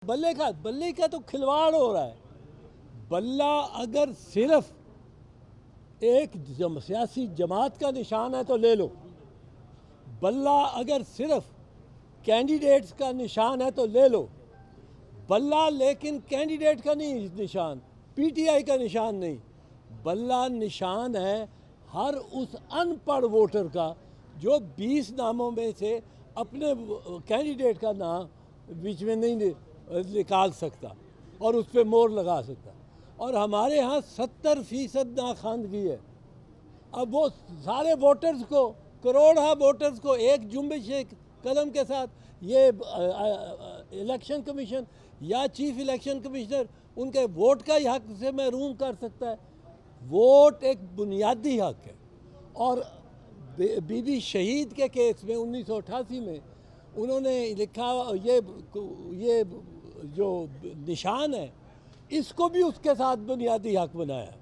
बल्ले का तो खिलवाड़ हो रहा है। बल्ला अगर सिर्फ एक सियासी जमात का निशान है तो ले लो, बल्ला अगर सिर्फ कैंडिडेट्स का निशान है तो ले लो, बल्ला लेकिन कैंडिडेट का नहीं निशान, पीटीआई का निशान नहीं, बल्ला निशान है हर उस अनपढ़ वोटर का जो 20 नामों में से अपने कैंडिडेट का नाम बीच में नहीं निकाल सकता और उस पर मोहर लगा सकता। और हमारे यहाँ 70% नाखानगी है। अब वो सारे वोटर्स को, करोड़ा वोटर्स को एक जुम्बिश कदम के साथ ये इलेक्शन कमीशन या चीफ इलेक्शन कमिश्नर उनके वोट का ही हक से महरूम कर सकता है। वोट एक बुनियादी हक है। और बीबी शहीद के केस में 1988 में उन्होंने लिखा ये जो निशान है इसको भी उसके साथ बुनियादी हक बनाया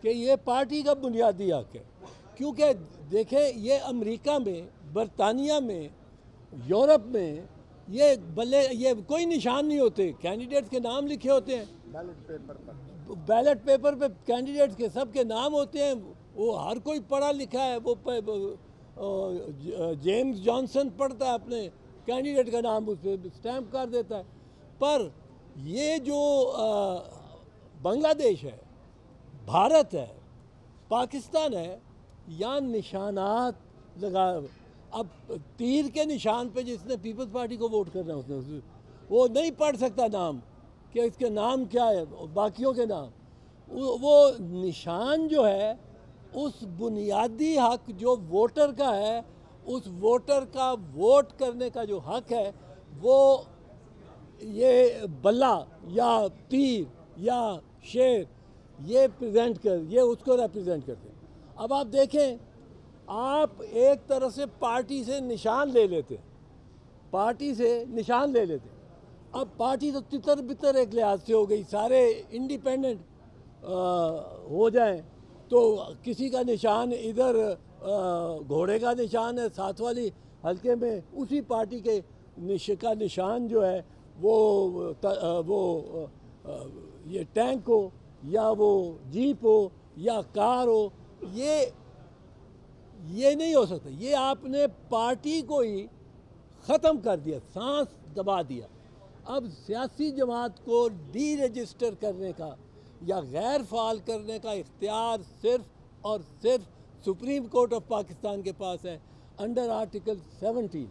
कि ये पार्टी का बुनियादी हक है। क्योंकि देखें, ये अमेरिका में, बरतानिया में, यूरोप में ये कोई निशान नहीं होते, कैंडिडेट्स के नाम लिखे होते हैं बैलेट पेपर पे कैंडिडेट्स के सब के नाम होते हैं। वो हर कोई पढ़ा लिखा है, वो जेम्स जॉनसन पढ़ता है, अपने कैंडिडेट का नाम उस पर स्टैम्प कर देता है। पर ये जो बांग्लादेश है, भारत है, पाकिस्तान है, यहाँ निशानात लगा। अब तीर के निशान पे जिसने पीपल्स पार्टी को वोट करना है उसने वो नहीं पढ़ सकता नाम कि इसके नाम क्या है, बाकियों के नाम। वो निशान जो है उस बुनियादी हक जो वोटर का है, उस वोटर का वोट करने का जो हक है, वो ये बल्ला या तीर या शेर ये उसको रिप्रेजेंट करते हैं। अब आप देखें, आप एक तरह से पार्टी से निशान ले लेते, अब पार्टी तो तितर बितर एक लिहाज से हो गई, सारे इंडिपेंडेंट हो जाएं तो किसी का निशान इधर घोड़े का निशान है, साथ वाली हल्के में उसी पार्टी के का निशान जो है वो ये टैंक हो या वो जीप हो या कार हो, ये नहीं हो सकता। ये आपने पार्टी को ही ख़त्म कर दिया, सांस दबा दिया। अब सियासी जमात को डी रजिस्टर करने का या गैर फाल करने का इख्तियार सिर्फ और सिर्फ सुप्रीम कोर्ट ऑफ पाकिस्तान के पास है अंडर आर्टिकल 17।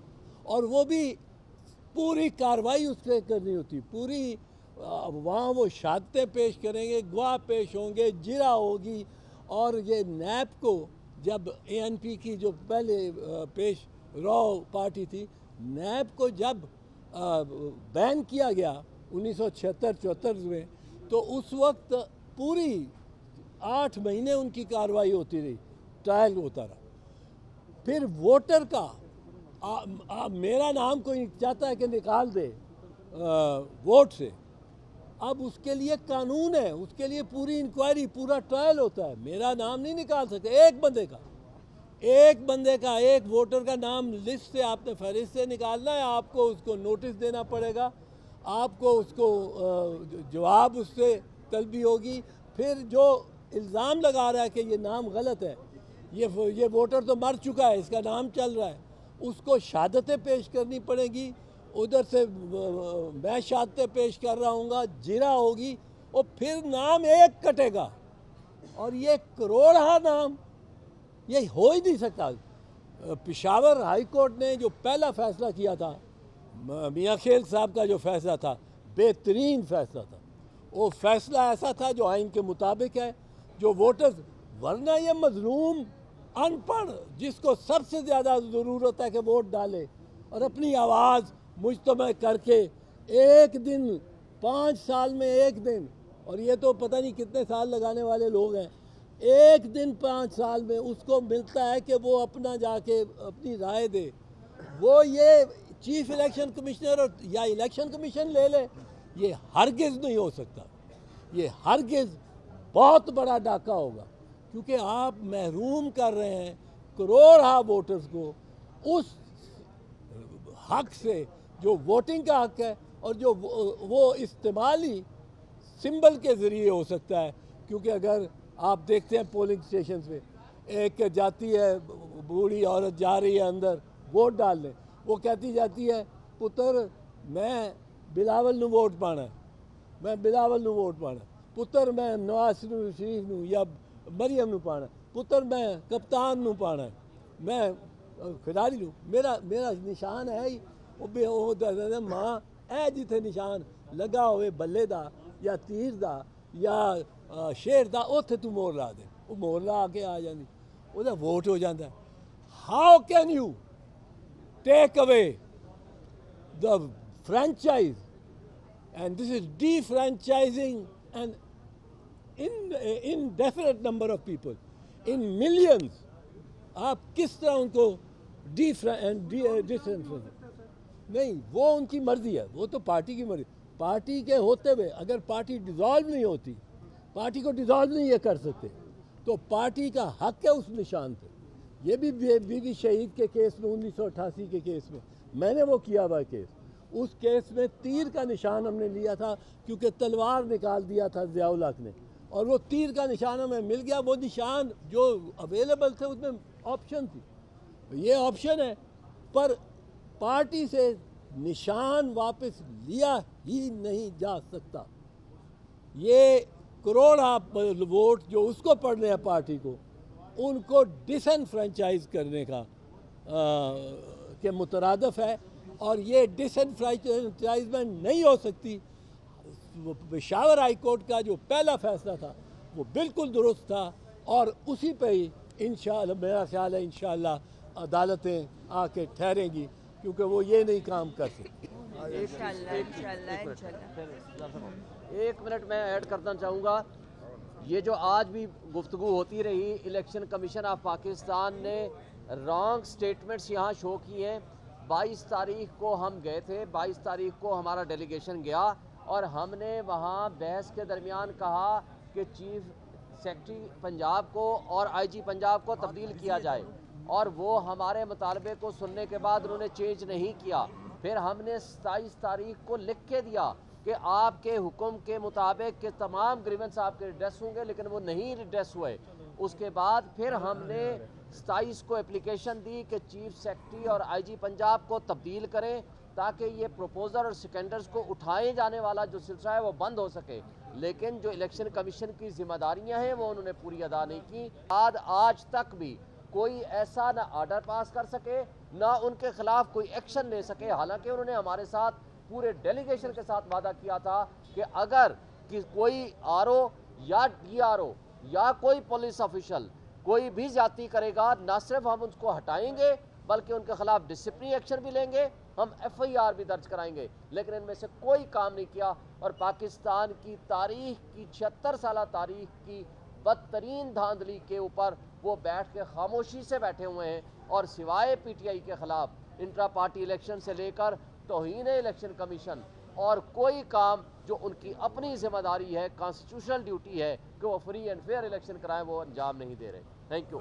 और वो भी पूरी कार्रवाई उस पर करनी होती, पूरी वहाँ वो शहादतें पेश करेंगे, गवाह पेश होंगे, जिरा होगी। और ये नैब को जब ANP की जो पहले पेश रॉ पार्टी थी, नैब को जब बैन किया गया 1976-74 में, तो उस वक्त पूरी 8 महीने उनकी कार्रवाई होती रही, ट्रायल होता रहा। फिर वोटर का मेरा नाम कोई चाहता है कि निकाल दे वोट से, अब उसके लिए कानून है, उसके लिए पूरी इंक्वायरी, पूरा ट्रायल होता है। मेरा नाम नहीं निकाल सकते, एक बंदे का एक वोटर का नाम लिस्ट से आपने फहरिस्त से निकालना है, आपको उसको नोटिस देना पड़ेगा, आपको उसको जवाब उससे तलबी होगी। फिर जो इल्ज़ाम लगा रहा है कि ये नाम गलत है, ये वोटर तो मर चुका है, इसका नाम चल रहा है, उसको शहादतें पेश करनी पड़ेगी। उधर से मैं शहादतें पेश कर रहा हूँगा, जिरा होगी, और फिर नाम एक कटेगा। और ये करोड़ा नाम, ये हो ही नहीं सकता। पेशावर हाई कोर्ट ने जो पहला फैसला किया था, मियाँ खेल साहब का जो फैसला था, बेहतरीन फैसला था। वो फैसला ऐसा था जो आइन के मुताबिक है, जो वोटर्स, वरना ये मजलूम अनपढ़ जिसको सबसे ज़्यादा ज़रूरत है कि वोट डाले और अपनी आवाज़ मुजतमा करके एक दिन, 5 साल में एक दिन, और ये तो पता नहीं कितने साल लगाने वाले लोग हैं, एक दिन 5 साल में उसको मिलता है कि वो अपना जाके अपनी राय दे। वो ये चीफ इलेक्शन कमिश्नर और या इलेक्शन कमीशन ले ले, ये हरगिज़ नहीं हो सकता। ये हरगिज़ बहुत बड़ा डाका होगा, क्योंकि आप महरूम कर रहे हैं करोड़ा वोटर्स को उस हक से जो वोटिंग का हक है, और जो वो इस्तेमाल ही सिंबल के ज़रिए हो सकता है। क्योंकि अगर आप देखते हैं पोलिंग स्टेशन पे एक जाती है बूढ़ी औरत जा रही है अंदर वोट डालने, वो कहती जाती है पुत्र मैं बिलावल नू वोट पाना है, मैं बिलावल नू वोट पाना, पुत्र मैं नवाज शरीफ नू या मरियम नू पाना, पुत्र मैं कप्तान नू पाना है, मैं खिलाड़ी नू, मेरा मेरा निशान है ही वो दसदा मां ए जिथे निशान लगा होवे बल्ले दा या तीर दा या शेर दा उत्थे तू मोर ला दे, वो मोर ला के आ जाती, ਉਹਦਾ वोट हो जाता है। How can you take away the franchise, and this is defranchising an indefinite number of people in millions। आप किस तरह उनको डिसफ्रेंचाइज नहीं, वो उनकी मर्जी है, वो तो पार्टी की मर्जी। पार्टी के होते हुए अगर पार्टी डिज़ोल्व नहीं होती, पार्टी को डिज़ोल्व नहीं ये कर सकते, तो पार्टी का हक है उस निशान पे। ये भी बीवी शहीद के केस में 1988 के केस में मैंने वो किया हुआ केस, उस केस में तीर का निशान हमने लिया था क्योंकि तलवार निकाल दिया था ज़ियाउल हक ने, और वो तीर का निशान हमें मिल गया। वो निशान जो अवेलेबल थे उसमें ऑप्शन थी, ये ऑप्शन है, पर पार्टी से निशान वापस लिया ही नहीं जा सकता। ये करोड़ आप वोट जो उसको पड़ने हैं पार्टी को, उनको डिसएनफ्रेंचाइज करने का के मुतरादफ है, और ये डिसएनफ्रेंचाइजमेंट नहीं हो सकती। पेशावर हाई कोर्ट का जो पहला फैसला था वो बिल्कुल दुरुस्त था, और उसी पे ही इंशाअल्लाह मेरा ख्याल है इंशाअल्लाह अदालतें आके ठहरेंगी, क्योंकि वो ये नहीं काम कर सकती। एक मिनट मैं ऐड करना चाहूँगा, ये जो आज भी गुफ्तगू होती रही, इलेक्शन कमीशन ऑफ पाकिस्तान ने रॉन्ग स्टेटमेंट्स यहाँ शो किए हैं। 22 तारीख को हम गए थे, 22 तारीख को हमारा डेलीगेशन गया, और हमने वहाँ बहस के दरमियान कहा कि चीफ सेक्रेटरी पंजाब को और आईजी पंजाब को तब्दील किया जाए, और वो हमारे मुतालबे को सुनने के बाद उन्होंने चेंज नहीं किया। फिर हमने 27 तारीख को लिख के दिया कि आपके हुक्म के मुताबिक के तमाम ग्रीवेंस आपके रिड्रेस होंगे, लेकिन वो नहीं रिड्रेस हुए। उसके बाद फिर हमने 27 को एप्लीकेशन दी कि चीफ सेक्रेटरी और आईजी पंजाब को तब्दील करें, ताकि ये प्रपोजल और सिकेंडर्स को उठाए जाने वाला जो सिलसिला है वो बंद हो सके। लेकिन जो इलेक्शन कमीशन की जिम्मेदारियां हैं वो उन्होंने पूरी अदा नहीं की। आज तक भी कोई ऐसा ना ऑर्डर पास कर सके, ना उनके खिलाफ कोई एक्शन ले सके। हालांकि उन्होंने हमारे साथ पूरे डेलीगेशन के साथ वादा किया था कि अगर कोई आरओ या डीआरओ या कोई पुलिस ऑफिशियल कोई भी ज्यादती करेगा, ना सिर्फ हम उसको हटाएंगे बल्कि उनके खिलाफ डिसिप्लिनरी एक्शन भी लेंगे, हम एफआईआर भी दर्ज कराएंगे। लेकिन इनमें से कोई काम नहीं किया, और पाकिस्तान की तारीख की 76 साल तारीख की बदतरीन धांधली के ऊपर वो बैठ के खामोशी से बैठे हुए हैं, और सिवाय पीटीआई के खिलाफ इंट्रा पार्टी इलेक्शन से लेकर तौहीन इलेक्शन कमीशन और कोई काम जो उनकी अपनी जिम्मेदारी है, कॉन्स्टिट्यूशनल ड्यूटी है कि वो फ्री एंड फेयर इलेक्शन कराएं, वो अंजाम नहीं दे रहे। Thank you.